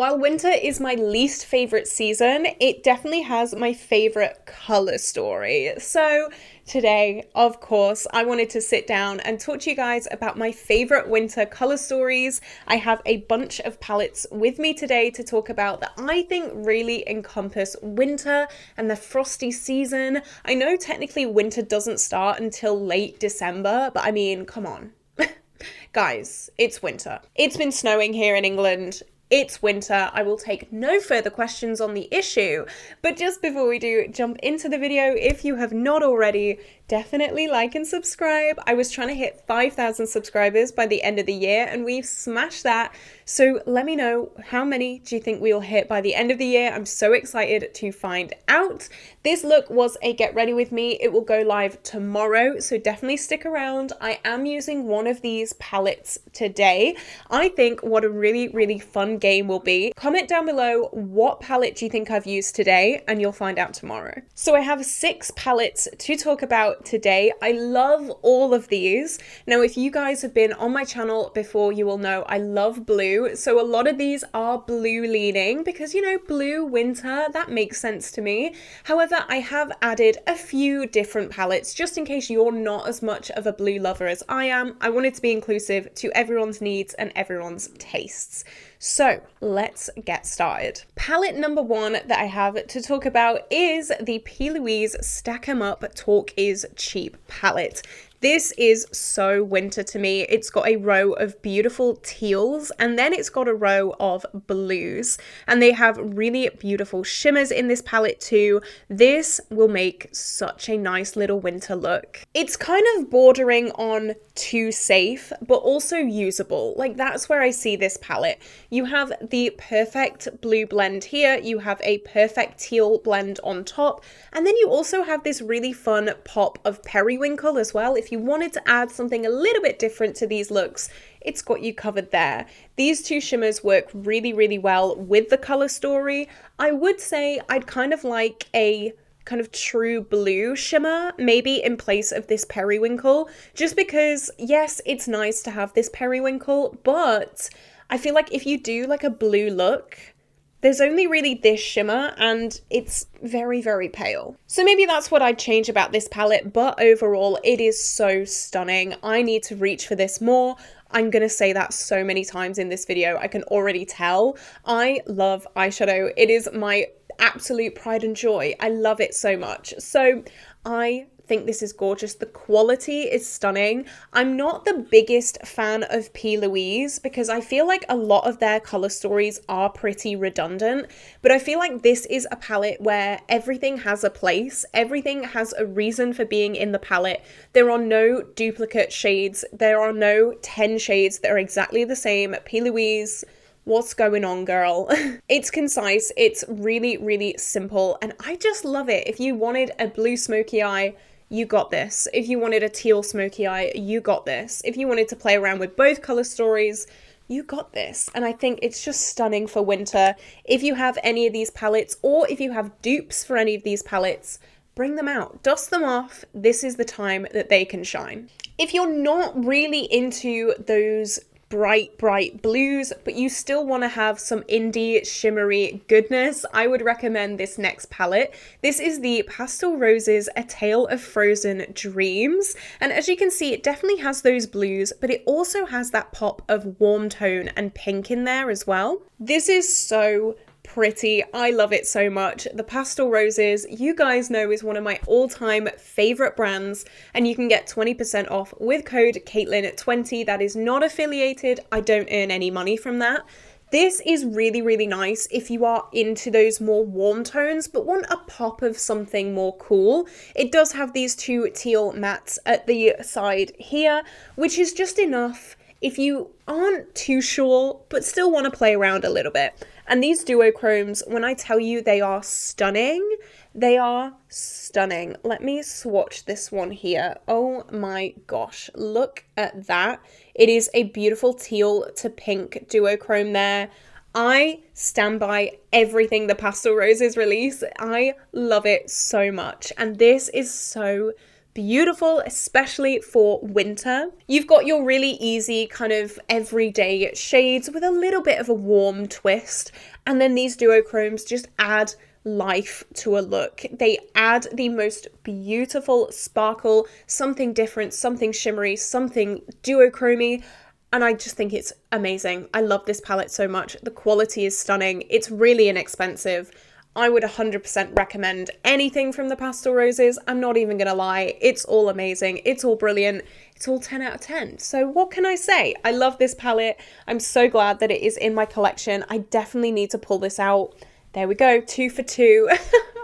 While winter is my least favorite season, it definitely has my favorite color story. So today, of course, I wanted to sit down and talk to you guys about my favorite winter color stories. I have a bunch of palettes with me today to talk about that I think really encompass winter and the frosty season. I know technically winter doesn't start until late December, but I mean, come on. Guys, it's winter. It's been snowing here in England. It's winter. I will take no further questions on the issue. But just before we do jump into the video, if you have not already, definitely like and subscribe. I was trying to hit 5,000 subscribers by the end of the year and we've smashed that. So let me know, how many do you think we'll hit by the end of the year? I'm so excited to find out. This look was a get ready with me. It will go live tomorrow, so definitely stick around. I am using one of these palettes today. I think what a really fun game will be. Comment down below what palette do you think I've used today and you'll find out tomorrow. So I have 6 palettes to talk about today. I love all of these. Now, if you guys have been on my channel before, you will know I love blue. So a lot of these are blue leaning because, you know, blue winter, that makes sense to me. However, I have added a few different palettes just in case you're not as much of a blue lover as I am. I wanted to be inclusive to everyone's needs and everyone's tastes. So let's get started. Palette number 1 that I have to talk about is the Plouise Stack 'em Up Talk Is Cheap palette. This is so winter to me. It's got a row of beautiful teals and then it's got a row of blues, and they have really beautiful shimmers in this palette too. This will make such a nice little winter look. It's kind of bordering on too safe, but also usable. Like, that's where I see this palette. You have the perfect blue blend here, you have a perfect teal blend on top, and then you also have this really fun pop of periwinkle as well. If you wanted to add something a little bit different to these looks, it's got you covered there. These two shimmers work really well with the color story. I would say I'd kind of like a kind of true blue shimmer, maybe in place of this periwinkle, just because, yes, it's nice to have this periwinkle, but I feel like if you do like a blue look, there's only really this shimmer and it's very pale. So maybe that's what I'd change about this palette, but overall it is so stunning. I need to reach for this more. I'm gonna say that so many times in this video, I can already tell. I love eyeshadow. It is my absolute pride and joy. I love it so much. So I think this is gorgeous. The quality is stunning. I'm not the biggest fan of Plouise because I feel like a lot of their color stories are pretty redundant, but I feel like this is a palette where everything has a place, everything has a reason for being in the palette. There are no duplicate shades, there are no 10 shades that are exactly the same. Plouise, what's going on, girl? It's concise, it's really simple, and I just love it. If you wanted a blue smoky eye, you got this. If you wanted a teal smoky eye, you got this. If you wanted to play around with both color stories, you got this. And I think it's just stunning for winter. If you have any of these palettes, or if you have dupes for any of these palettes, bring them out, dust them off. This is the time that they can shine. If you're not really into those bright blues, but you still want to have some indie shimmery goodness, I would recommend this next palette. This is the Pastel Roses A Tale of Frozen Dreams, and as you can see, it definitely has those blues, but it also has that pop of warm tone and pink in there as well. This is so pretty. I love it so much. The Pastel Roses, you guys know, is one of my all-time favorite brands, and you can get 20% off with code Caitlin20. That is not affiliated. I don't earn any money from that. This is really nice if you are into those more warm tones but want a pop of something more cool. It does have these 2 teal mattes at the side here, which is just enough if you aren't too sure but still want to play around a little bit. And these duochromes, when I tell you they are stunning, they are stunning. Let me swatch this one here. Oh my gosh, look at that. It is a beautiful teal to pink duochrome there. I stand by everything the Pastel Roses release. I love it so much. And this is so beautiful, especially for winter. You've got your really easy kind of everyday shades with a little bit of a warm twist. And then these duochromes just add life to a look. They add the most beautiful sparkle, something different, something shimmery, something duochromy. And I just think it's amazing. I love this palette so much. The quality is stunning. It's really inexpensive. I would 100% recommend anything from the Pastel Roses. I'm not even gonna lie. It's all amazing. It's all brilliant. It's all 10 out of 10. So what can I say? I love this palette. I'm so glad that it is in my collection. I definitely need to pull this out. There we go, 2 for 2.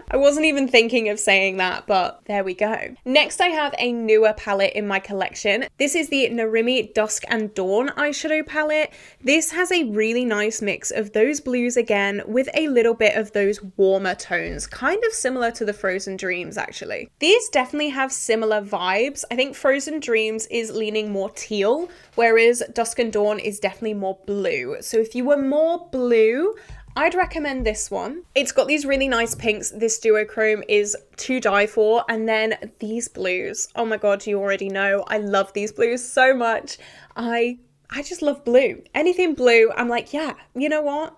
I wasn't even thinking of saying that, but there we go. Next, I have a newer palette in my collection. This is the Narimi Dusk and Dawn eyeshadow palette. This has a really nice mix of those blues again with a little bit of those warmer tones, kind of similar to the Frozen Dreams actually. These definitely have similar vibes. I think Frozen Dreams is leaning more teal, whereas Dusk and Dawn is definitely more blue. So if you were more blue, I'd recommend this one. It's got these really nice pinks. This duochrome is to die for. And then these blues. Oh my God, you already know. I love these blues so much. I just love blue. Anything blue, I'm like, yeah, you know what?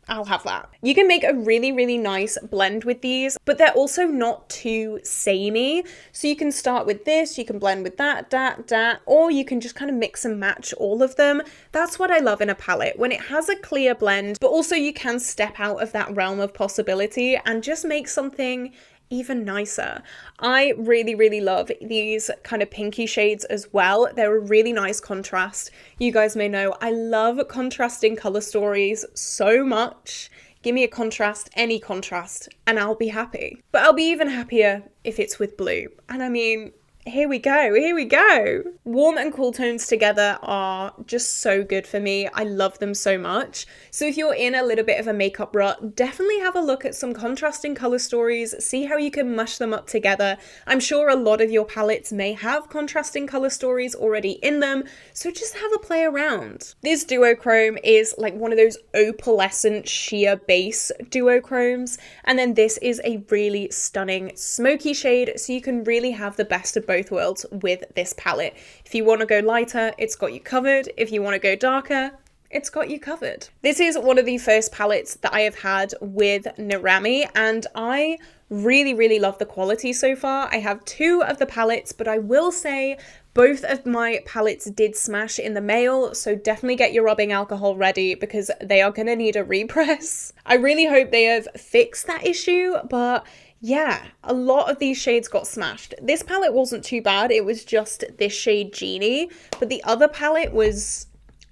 I'll have that. You can make a really, really nice blend with these, but they're also not too samey. So you can start with this, you can blend with that, or you can just kind of mix and match all of them. That's what I love in a palette, when it has a clear blend, but also you can step out of that realm of possibility and just make something even nicer. I really, really love these kind of pinky shades as well. They're a really nice contrast. You guys may know I love contrasting color stories so much. Give me a contrast, any contrast, and I'll be happy. But I'll be even happier if it's with blue. And I mean, here we go, here we go. Warm and cool tones together are just so good for me. I love them so much. So if you're in a little bit of a makeup rut, definitely have a look at some contrasting color stories, see how you can mush them up together. I'm sure a lot of your palettes may have contrasting color stories already in them, so just have a play around. This duochrome is like one of those opalescent sheer base duochromes, and then this is a really stunning smoky shade, so you can really have the best of both worlds with this palette. If you want to go lighter, it's got you covered. If you want to go darker, it's got you covered. This is one of the first palettes that I have had with Narimi, and I really, really love the quality so far. I have 2 of the palettes, but I will say both of my palettes did smash in the mail, so definitely get your rubbing alcohol ready because they are going to need a repress. I really hope they have fixed that issue, but yeah, a lot of these shades got smashed. This palette wasn't too bad. It was just this shade Genie, but the other palette was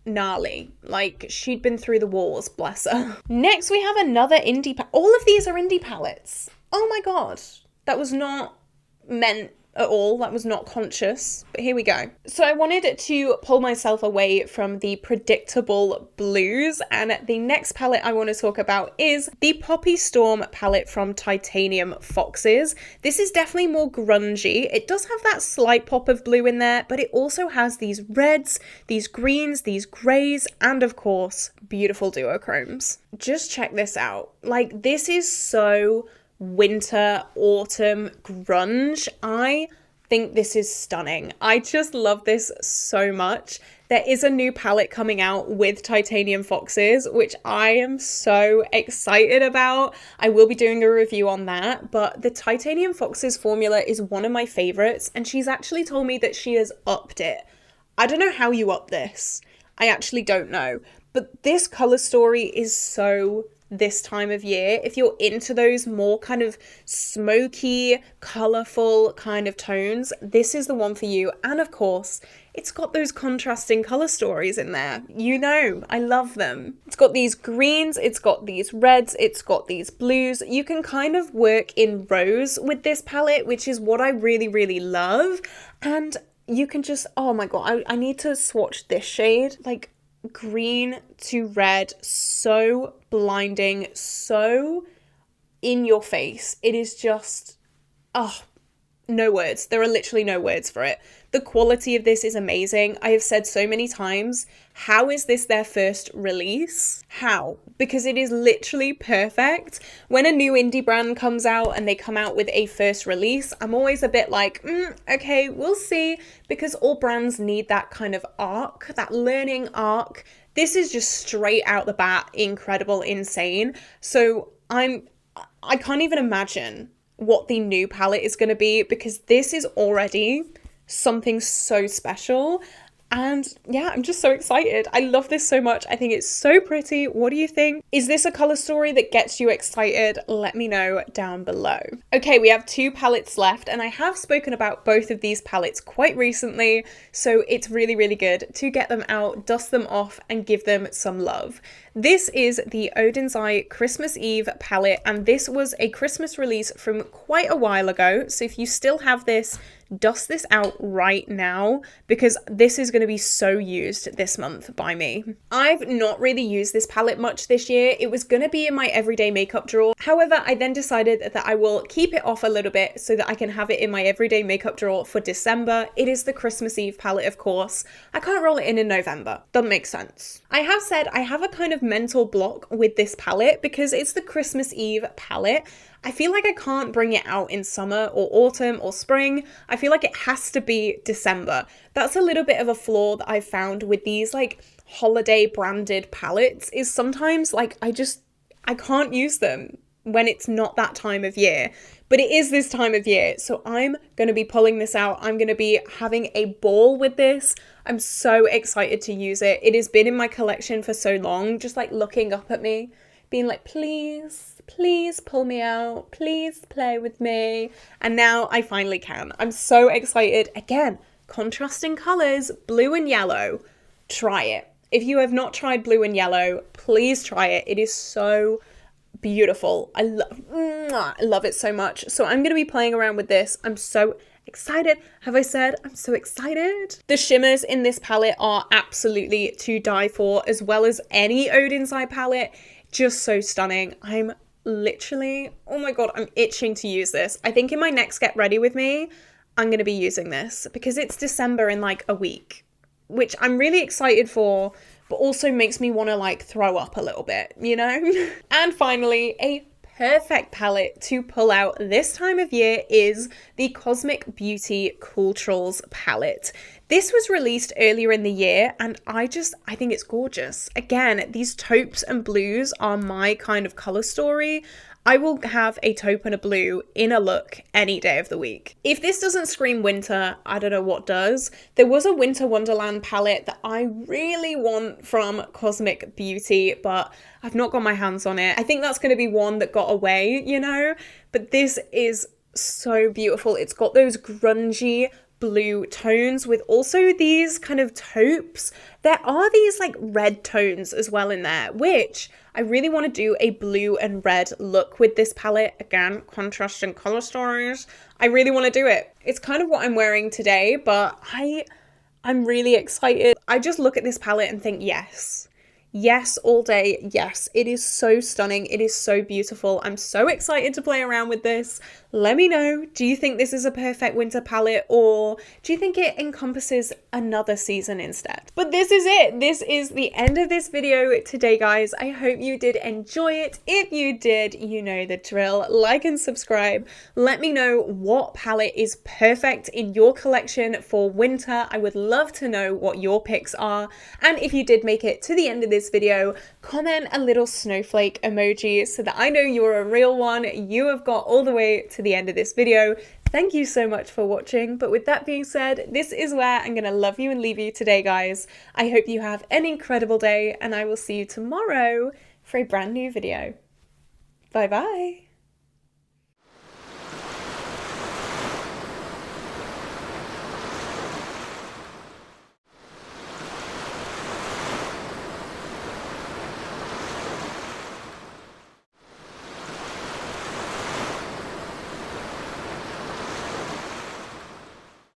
gnarly. Like, she'd been through the walls, bless her. Next, we have another indie palette. All of these are indie palettes. Oh my God. That was not meant at all. That was not conscious, but here we go. So I wanted to pull myself away from the predictable blues, and the next palette I want to talk about is the Poppy Storm palette from Titanium Foxes. This is definitely more grungy. It does have that slight pop of blue in there, but it also has these reds, these greens, these grays, and of course, beautiful duochromes. Just check this out. Like, this is so winter, autumn, grunge. I think this is stunning. I just love this so much. There is a new palette coming out with Titanium Foxes, which I am so excited about. I will be doing a review on that, but the Titanium Foxes formula is one of my favorites, and she's actually told me that she has upped it. I don't know how you up this. I actually don't know, but this color story is so this time of year. If you're into those more kind of smoky, colorful kind of tones, this is the one for you. And of course, it's got those contrasting color stories in there. You know, I love them. It's got these greens, it's got these reds, it's got these blues. You can kind of work in rows with this palette, which is what I really, really love. And you can just, oh my God, I need to swatch this shade. Like, green to red, so blinding, so in your face. It is just, oh, no words. There are literally no words for it. The quality of this is amazing. I have said so many times, how is this their first release? How? Because it is literally perfect. When a new indie brand comes out and they come out with a first release, I'm always a bit like, okay, we'll see, because all brands need that kind of arc, that learning arc. This is just straight out the bat, incredible, insane. So I can't even imagine what the new palette is going to be, because this is already something so special. And yeah, I'm just so excited. I love this so much. I think it's so pretty. What do you think? Is this a color story that gets you excited? Let me know down below. Okay, we have 2 palettes left, and I have spoken about both of these palettes quite recently, so it's really, really good to get them out, dust them off, and give them some love. This is the Odin's Eye Christmas Eve palette, and this was a Christmas release from quite a while ago, so if you still have this, dust this out right now, because this is going to be so used this month by me. I've not really used this palette much this year. It was going to be in my everyday makeup drawer. However, I then decided that I will keep it off a little bit so that I can have it in my everyday makeup drawer for December. It is the Christmas Eve palette, of course. I can't roll it in November. Doesn't make sense. I have said I have a kind of mental block with this palette because it's the Christmas Eve palette. I feel like I can't bring it out in summer or autumn or spring. I feel like it has to be December. That's a little bit of a flaw that I've found with these like holiday branded palettes, is sometimes like I can't use them when it's not that time of year. But it is this time of year, so I'm going to be pulling this out. I'm going to be having a ball with this. I'm so excited to use it. It has been in my collection for so long, just like looking up at me, being like, please pull me out, please play with me. And now I finally can. I'm so excited. Again, contrasting colors, blue and yellow. Try it. If you have not tried blue and yellow, please try it. It is so beautiful. I love it so much. So I'm going to be playing around with this. I'm so excited. Have I said I'm so excited? The shimmers in this palette are absolutely to die for, as well as any Odin's Eye palette. Just so stunning. I'm literally, oh my god, I'm itching to use this. I think in my next Get Ready With Me, I'm going to be using this because it's December in like a week, which I'm really excited for, but also makes me want to like throw up a little bit, you know? And finally, a perfect palette to pull out this time of year is the Cosmic Beauty Cool Trolls palette. This was released earlier in the year, and I think it's gorgeous. Again, these taupes and blues are my kind of color story. I will have a taupe and a blue in a look any day of the week. If this doesn't scream winter, I don't know what does. There was a Winter Wonderland palette that I really want from Cosmic Beauty, but I've not got my hands on it. I think that's going to be one that got away, you know? But this is so beautiful. It's got those grungy blue tones with also these kind of taupes. There are these like red tones as well in there, which I really want to do a blue and red look with this palette. Again, contrasting color stories. I really want to do it. It's kind of what I'm wearing today, but I'm really excited. I just look at this palette and think, yes. Yes, all day. Yes, it is so stunning. It is so beautiful. I'm so excited to play around with this. Let me know. Do you think this is a perfect winter palette, or do you think it encompasses another season instead? But this is it. This is the end of this video today, guys. I hope you did enjoy it. If you did, you know the drill. Like and subscribe. Let me know what palette is perfect in your collection for winter. I would love to know what your picks are. And if you did make it to the end of this video, comment a little snowflake emoji so that I know you're a real one. You have got all the way to the end of this video. Thank you so much for watching. But with that being said, this is where I'm gonna love you and leave you today, guys. I hope you have an incredible day, and I will see you tomorrow for a brand new video. Bye bye.